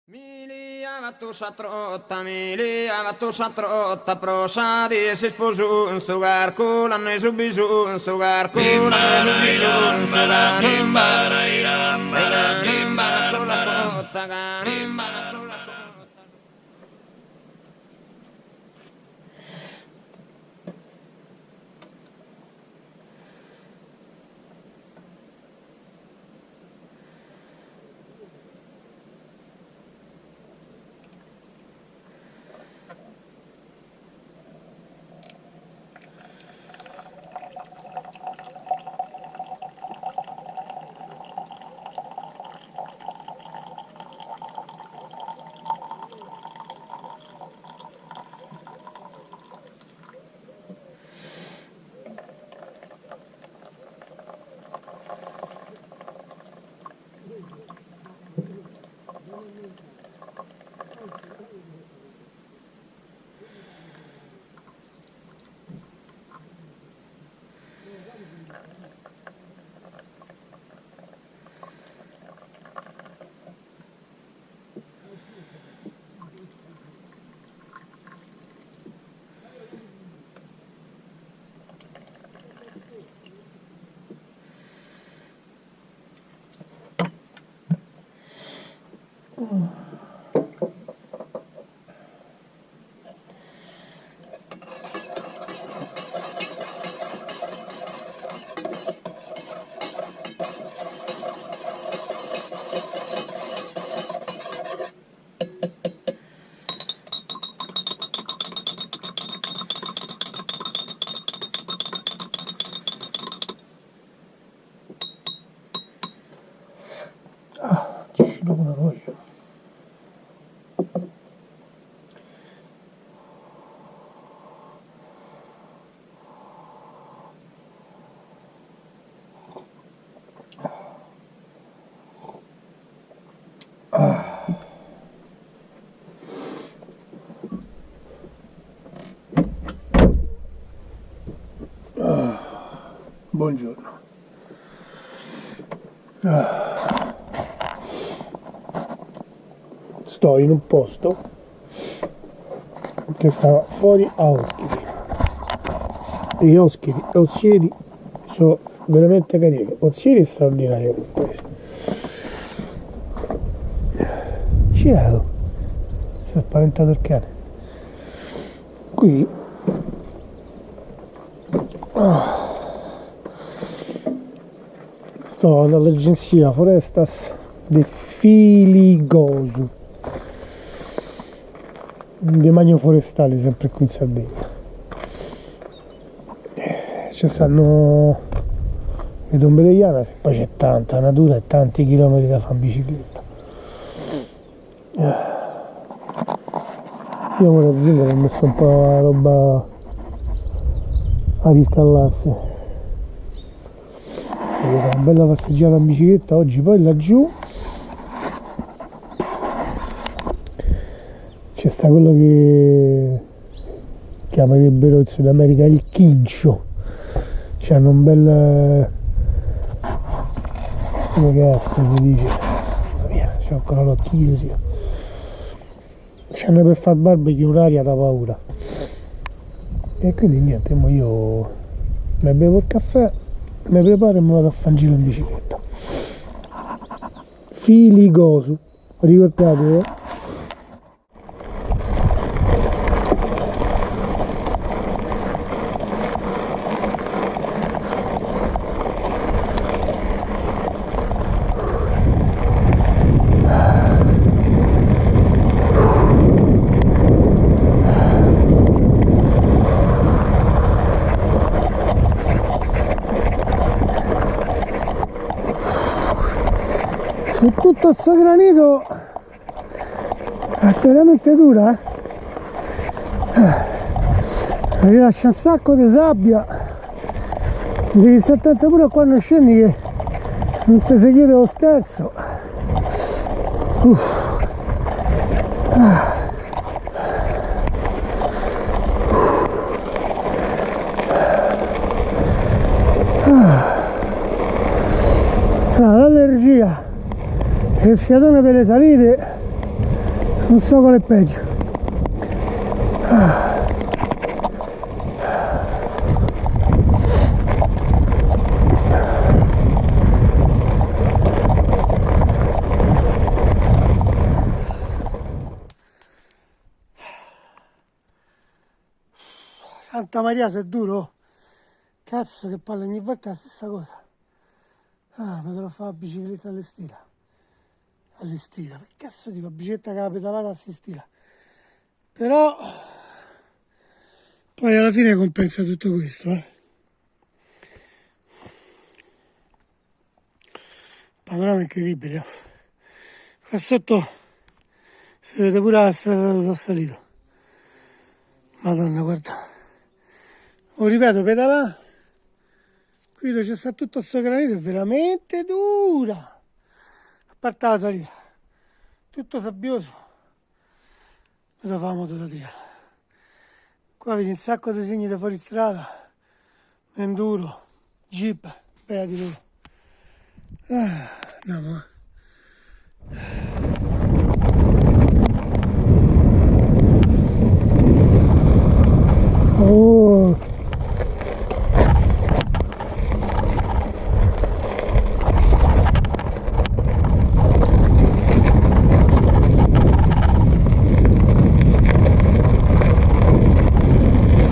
Milia vattu satrotta prosadi si sposò in sto garco, l'hanno subisu in sto garco, l'hanno subisu in sto garco, nimbara con la cotta, nimbara con la cotta. Dopo una voglia. Buongiorno. Sto in un posto che sta fuori a Oschidi. Gli Oschidi sono veramente carini. Oschidi è straordinario quel paese. Cielo, si è spaventato il cane. Qui sto dall'agenzia Forestas di Filigosu, demanio forestali, sempre qui in Sardegna. Ci stanno le tombe degli anasi, poi c'è tanta natura e tanti chilometri da fare in bicicletta. Io ora ad esempio ho messo un po' la roba a riscaldarsi. Una bella passeggiata in bicicletta oggi. Poi laggiù c'è sta quello che chiamerebbero in Sud America il quincio. C'hanno un bel, come cazzo si dice, via, c'ho ancora l'occhio sì. C'hanno per far barbecue un'aria da paura. E quindi niente, mo io mi bevo il caffè, mi preparo e mi vado a fare un giro in bicicletta. Filigosu, ricordatevi. Su tutto sto granito è veramente dura, rilascia un sacco di sabbia, devi stare attento pure quando scendi che non ti si chiude lo sterzo. Fra l'allergia e il fiatone per le salite Non so qual è peggio. Santa Maria, se è duro. Cazzo che palle, ogni volta è la stessa cosa. Potrò fare la bicicletta all'estita. All'estita, che cazzo dico, bicicletta che la pedalata assistita. Però poi alla fine compensa tutto questo, Panorama incredibile. Qua sotto si vede pure la strada dove sono salito. Madonna, guarda. Lo ripeto, pedalare qui dove c'è sta tutto sto granito è veramente dura. A parte la salita, tutto sabbioso. Dove fa la moto da trial. Qua vedi un sacco di segni di fuoristrada, enduro, jeep, beati loro. Andiamo. Oh.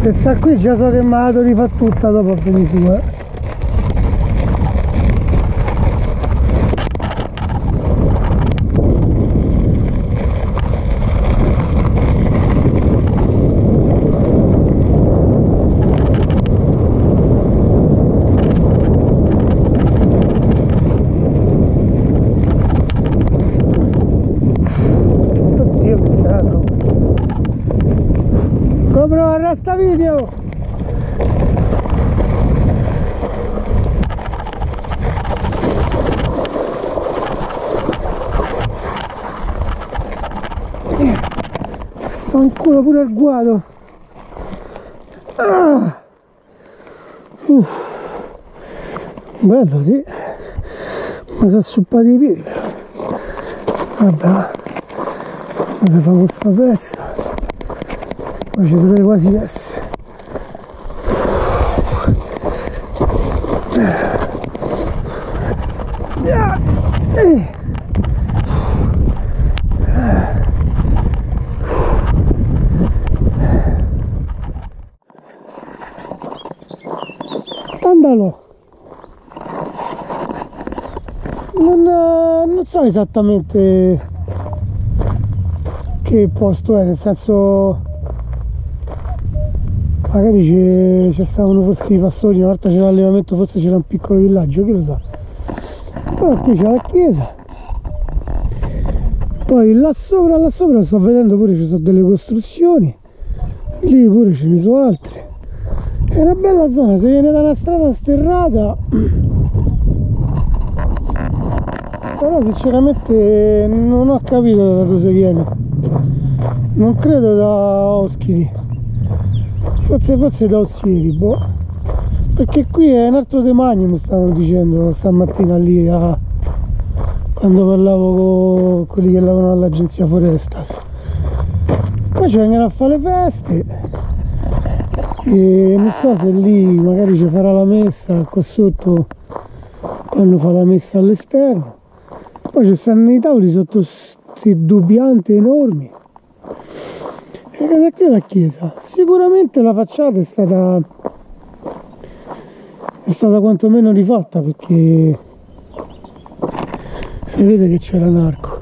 Questa qui già so che me la rifà tutta dopo a venire su, Oddio che strano. GoPro, arresta video! Fanculo pure il guado! Bello, sì! Ma si è suppati i piedi però! Vabbè, come si fa questo pezzo? Ma ci dovrei quasi essere. Andalo. Non so esattamente che posto è, nel senso magari c'è stavano forse i pastori, una volta c'era l'allevamento, forse c'era un piccolo villaggio, chi lo sa. Però qui c'è la chiesa, poi là sopra sto vedendo pure ci sono delle costruzioni, lì pure ce ne sono altre. È una bella zona, se viene da una strada sterrata, però sinceramente non ho capito da dove viene, non credo da Oschiri, forse da Ozieri, boh, perché qui è un altro demanio, mi stavano dicendo stamattina lì quando parlavo con quelli che lavorano all'agenzia Forestas. Poi ci vengono a fare le feste e non so se lì magari ci farà la messa qua sotto quando fa la messa all'esterno. Poi ci stanno i tavoli sotto questi dubbianti enormi. E questa qui è la chiesa. Sicuramente la facciata è stata quantomeno rifatta, perché si vede che c'era un arco.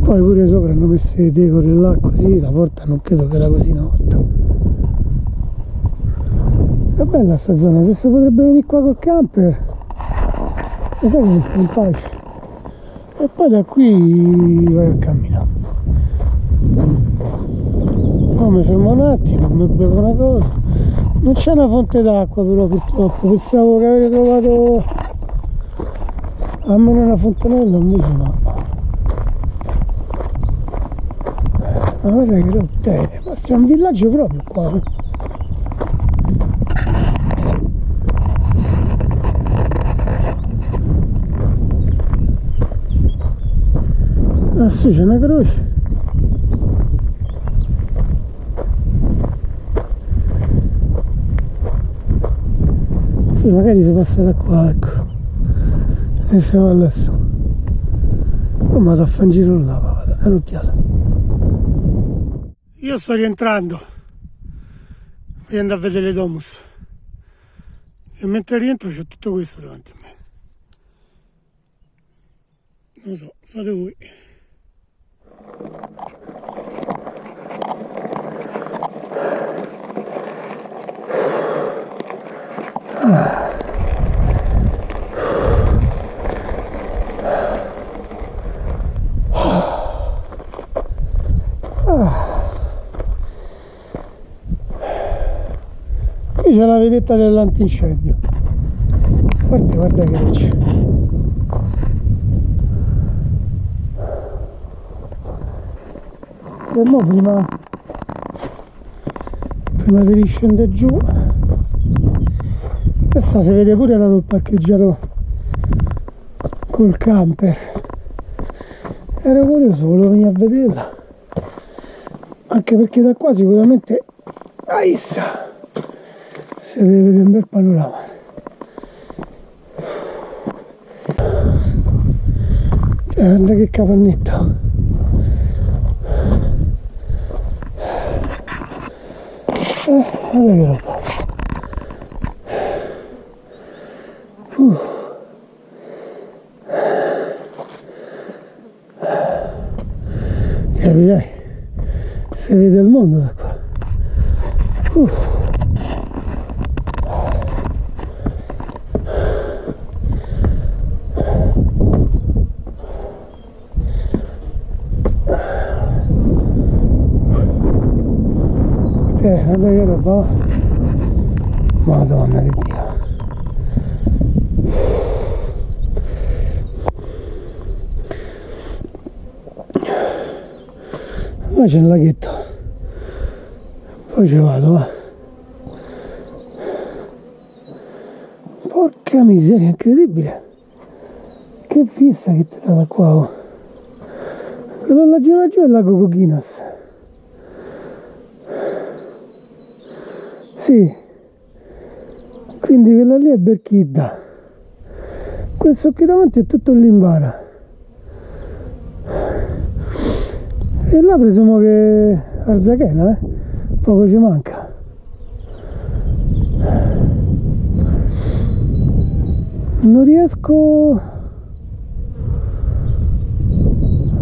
Poi pure sopra hanno messo le decore là così, la porta non credo che era così una volta. È bella sta zona, se si potrebbe venire qua col camper, lo sai che mi sta in pace. E poi da qui vai a camminare. Poi mi fermo un attimo, mi bevo una cosa. Non c'è una fonte d'acqua però purtroppo, pensavo che avrei trovato almeno una fontanella, invece no. Ma guarda che rotte, ma c'è un villaggio proprio qua. Ah sì, c'è una croce. Sì, magari si passa da qua, ecco. E se va adesso. Oh, ma si fa un giro là, guarda, è un'occhiata. Io sto rientrando. Voglio andare a vedere le Domus. E mentre rientro c'è tutto questo davanti a me. Non lo so, fate voi. Qui c'è la vedetta dell'antincendio. Guarda che luce. E mo prima di riscendere giù, questa si vede pure dato il parcheggiato col camper. Ero curioso, volevo venire a vederla, anche perché da qua sicuramente si deve vedere un bel panorama. Guarda che capannetto. Guarda che roba. Capirai, si vede il mondo da qua. Guarda che roba. Madonna di Dio. Là c'è un laghetto, poi ci vado, va. Porca miseria, incredibile. Che vista che ti dà da qua, oh. Quello laggiù è il lago Cochinas. Sì, quindi quella lì è Berchidda, questo qui davanti è tutto l'Imbara. E là presumo che Arzachena, poco ci manca. Non riesco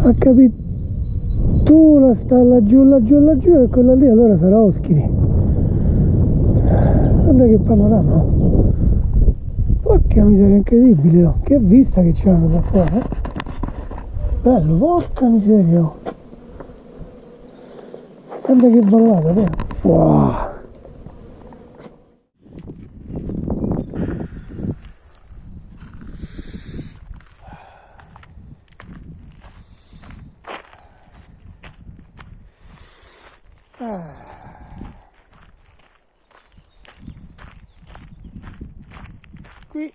a capire. Tu la sta laggiù e quella lì allora sarà Oschiri. Guarda che panorama, oh. Porca miseria, incredibile, oh. Che vista che c'hanno da qua, bello, porca miseria, oh. Guarda che vallata, wow. Qui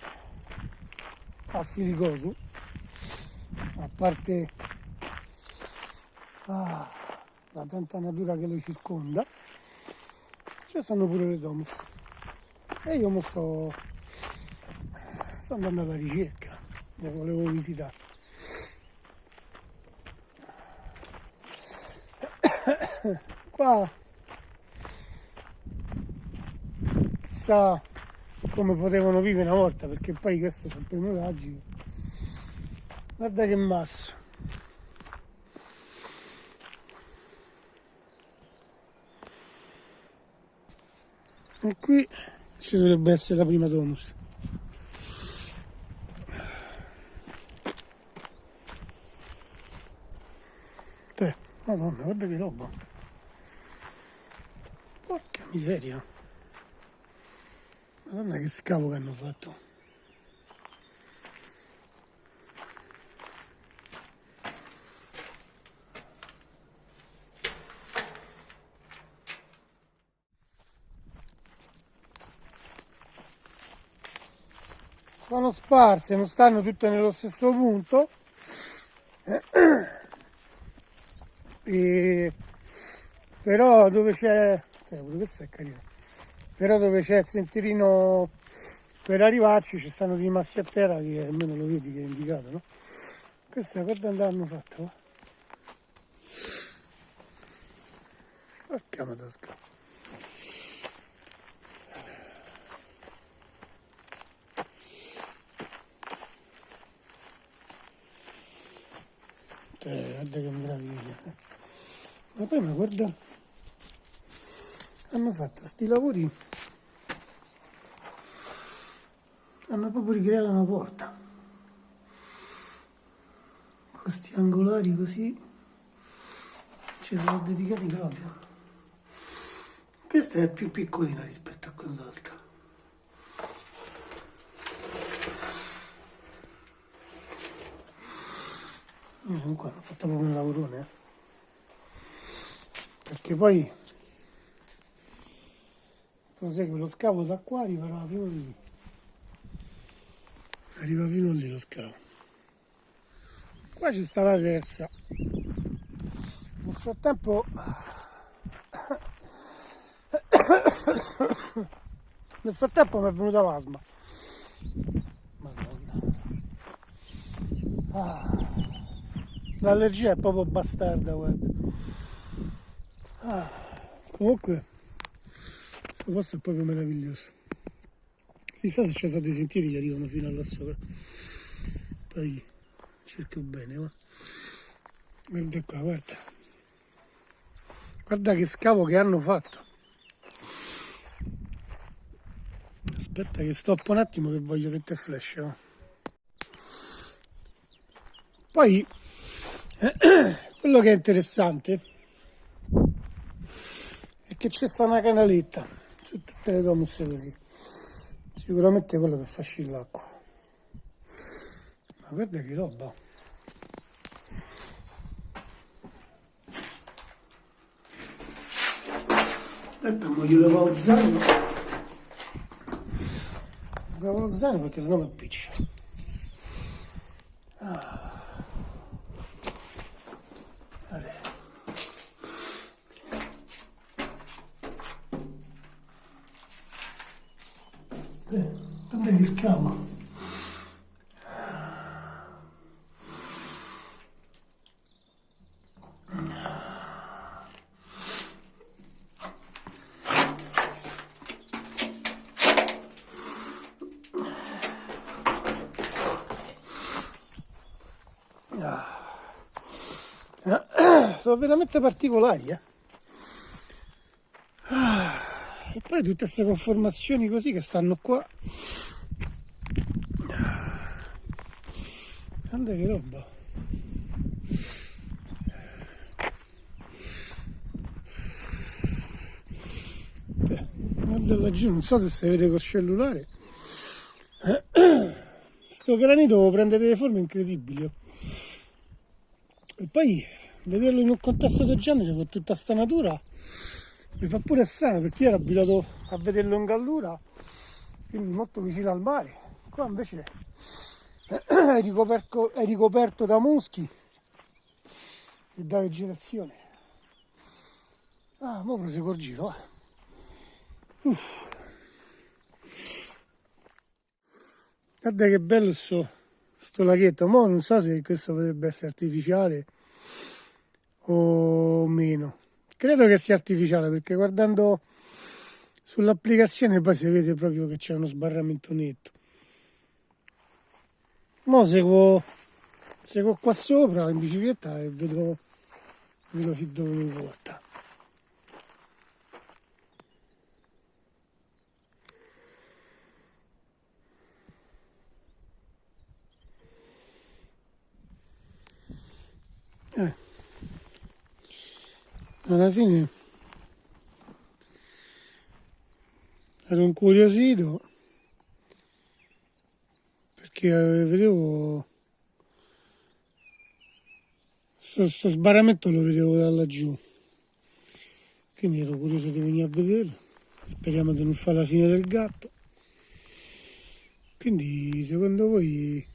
a Filicosu, a parte la tanta natura che lo circonda, ci sono pure le Domus e io sto andando alla ricerca, le volevo visitare. Qua chissà come potevano vivere una volta, perché poi questo sono i primi raggi. Guarda che masso. E qui ci dovrebbe essere la prima Domus. Madonna, guarda che roba. Porca miseria. Madonna che scavo che hanno fatto. Sono sparse, non stanno tutte nello stesso punto. Però dove c'è, questo è carino, però dove c'è il sentierino per arrivarci ci stanno rimasti a terra, che almeno lo vedi che è indicato, no? Questa guarda dove hanno fatto, porca madosca. Guarda che meraviglia. Ma poi guarda, hanno fatto sti lavori, hanno proprio ricreato una porta con sti angolari così, ci sono dedicati proprio. Questa è più piccolina rispetto a quell'altra. Comunque hanno fatto proprio un lavorone, perché poi prosegue lo scavo da qua, arriva fino lì. Arriva fino lì lo scavo. Qua ci sta la terza. Nel frattempo mi è venuta l'asma. Madonna. L'allergia è proprio bastarda, guarda. Comunque questo posto è proprio meraviglioso. Chissà se ci sono dei sentieri che arrivano fino là sopra. Poi cerco bene, ma guarda qua, guarda. Guarda che scavo che hanno fatto. Aspetta che stoppo un attimo che voglio che te flash. No? Poi quello che è interessante è che c'è sta una canaletta su tutte le domus così. Sicuramente quello per far scendere l'acqua. Ma guarda che roba. Aspetta, voglio levare il zaino. Levo il zaino perché sennò mi appiccia. Guarda che scavo. Sono veramente particolari, e poi tutte queste conformazioni così che stanno qua. Guarda che roba. Guarda laggiù, non so se si vede col cellulare. Sto granito prende delle forme incredibili. E poi vederlo in un contesto del genere con tutta sta natura mi fa pure strano, perché io ero abituato a vederlo in Gallura, quindi molto vicino al mare. Qua invece è ricoperto da muschi e da vegetazione. Mo proseguo il giro. Guarda che bello sto laghetto. Mo non so se questo potrebbe essere artificiale o meno. Credo che sia artificiale, perché guardando sull'applicazione poi si vede proprio che c'è uno sbarramento netto. Mo seguo qua sopra in bicicletta e vedo fin dove mi porta. Alla fine ero incuriosito perché vedevo sto sbarramento, lo vedevo da laggiù, quindi ero curioso di venire a vederlo. Speriamo di non fare la fine del gatto. Quindi secondo voi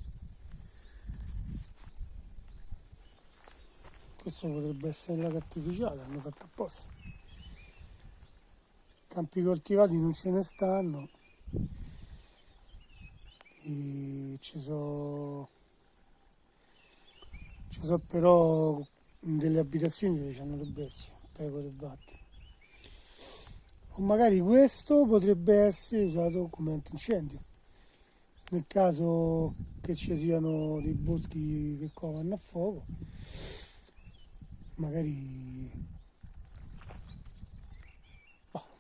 questo potrebbe essere un lago artificiale? Hanno fatto apposta. Campi coltivati non se ne stanno. ci sono però delle abitazioni dove c'hanno le bestie, pecore e vacche. O magari questo potrebbe essere usato come antincendio, nel caso che ci siano dei boschi che qua vanno a fuoco, magari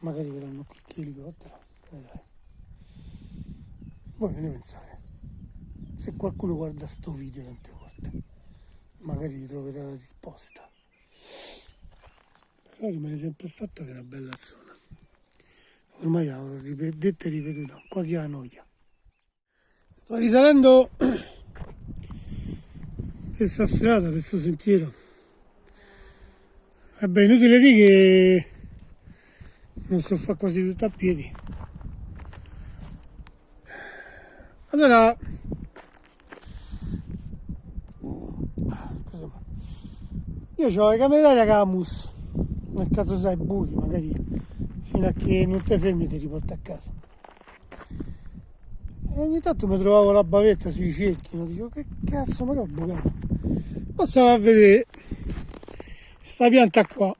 verranno qui che elicottero. Voi che ne pensate? Se qualcuno guarda sto video tante volte, magari troverà la risposta. Però rimane sempre il fatto che è una bella zona. Ormai l'ho detto e ripetuto, quasi la noia. Sto risalendo questa strada, questo sentiero. Vabbè, inutile dire che non so fare quasi tutto a piedi. Allora, io ho le camere d'aria Camus, nel caso sai buchi, magari fino a che non ti fermi ti riporti a casa. E ogni tanto mi trovavo la bavetta sui cerchi, no? Dicevo che cazzo, ma che ho bucato. Poi stavo a vedere sta pianta qua,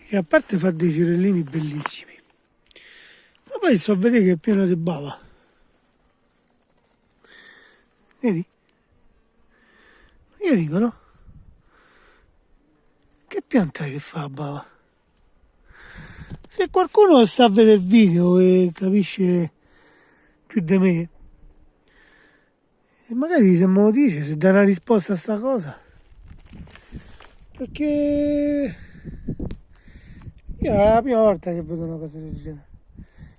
che a parte fa dei fiorellini bellissimi, ma poi sto a vedere che è pieno di bava. Vedi? Io dico, no? Che pianta è che fa la bava? Se qualcuno sta a vedere il video e capisce più di me, e magari se me lo dice, se dà una risposta a sta cosa, perché io è la prima volta che vedo una cosa del genere.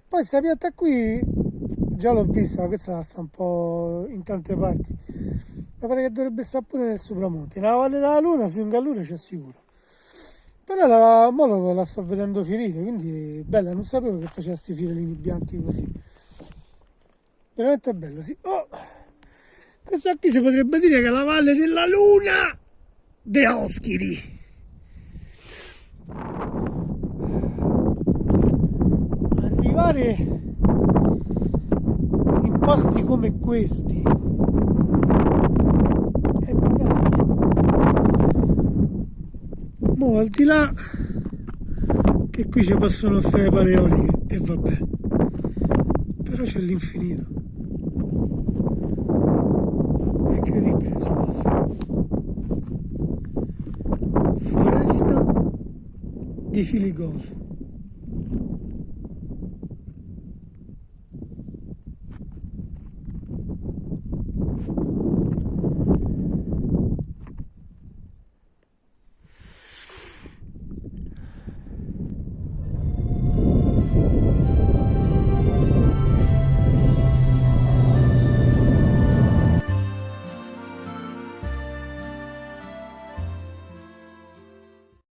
Poi sta pianta qui già l'ho vista, ma questa sta un po' in tante parti. Mi pare che dovrebbe stare pure nel Supramonte, nella Valle della Luna, su in Gallura c'è sicuro. Però mo la sto vedendo fiorire, quindi è bella, non sapevo che faceva questi fiorellini bianchi così. Veramente bello, sì. Oh, questa qui si potrebbe dire che è la Valle della Luna de Oschiri. Arrivare in posti come questi è pagabile. Mo al di là che qui ci possono stare paleoliche e vabbè, però c'è l'infinito. È incredibile questo posto. Foresta di Filigoso.